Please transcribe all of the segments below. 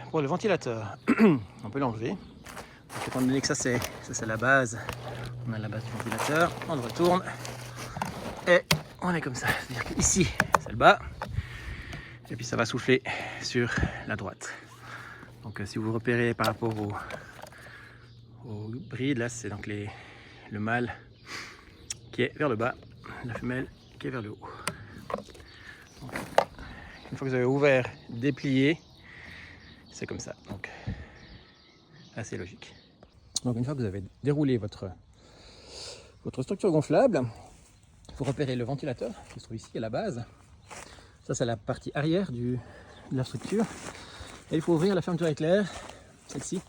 pour le ventilateur, on peut l'enlever. Donc, étant donné que ça c'est la base, on a la base du ventilateur, on le retourne et on est comme ça. C'est-à-dire qu'ici c'est le bas et puis ça va souffler sur la droite. Donc si vous repérez par rapport au bride, là c'est donc le mâle qui est vers le bas, la femelle qui est vers le haut. Donc, une fois que vous avez ouvert, déplié, c'est comme ça. Donc assez logique. Donc une fois que vous avez déroulé votre structure gonflable, il faut repérer le ventilateur qui se trouve ici à la base. Ça c'est la partie arrière de la structure. Et il faut ouvrir la fermeture éclair, celle-ci.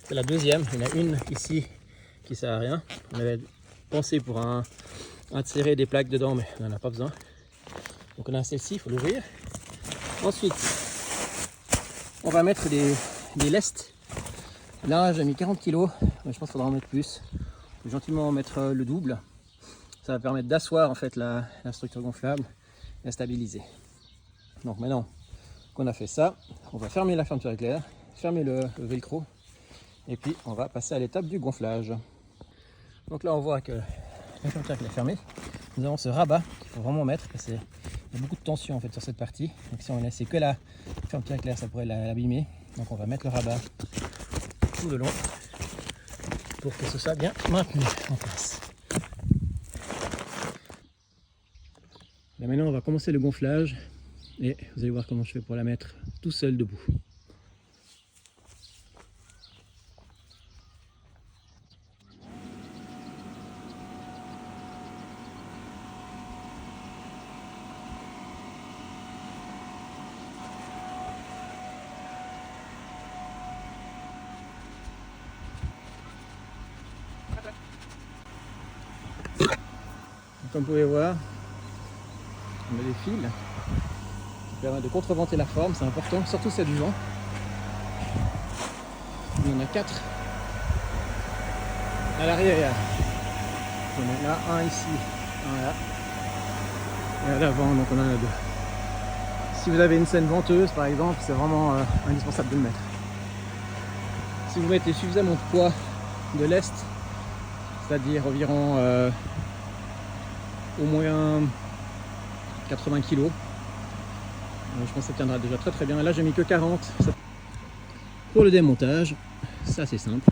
C'est la deuxième, il y en a une ici qui ne sert à rien. On avait pensé pour insérer des plaques dedans, mais on n'en a pas besoin. Donc on a celle-ci, il faut l'ouvrir. Ensuite, on va mettre des lestes. Là j'ai mis 40 kg, mais je pense qu'il faudra en mettre plus. Il faut gentiment en mettre le double. Ça va permettre d'asseoir en fait la structure gonflable et la stabiliser. Donc maintenant qu'on a fait ça, on va fermer la fermeture éclair, fermer le velcro et puis on va passer à l'étape du gonflage. Donc là on voit que la fermeture éclair est fermée. Nous avons ce rabat qu'il faut vraiment mettre parce qu'il y a beaucoup de tension en fait sur cette partie. Donc si on laissait que la fermeture éclair, ça pourrait l'abîmer. Donc on va mettre le rabat tout le long pour que ce soit bien maintenu en place. Là maintenant on va commencer le gonflage et vous allez voir comment je fais pour la mettre tout seul debout. Comme vous pouvez voir, on a des fils qui permettent de contreventer la forme, c'est important, surtout c'est du vent. Il y en a 4 à l'arrière. On en a un ici, un là, et à l'avant, donc on en a 2. Si vous avez une scène venteuse par exemple, c'est vraiment indispensable de le mettre. Si vous mettez suffisamment de poids de lest, c'est-à-dire environ au moins 80 kg, je pense que ça tiendra déjà très bien. Là j'ai mis que 40. Pour le démontage, c'est assez simple.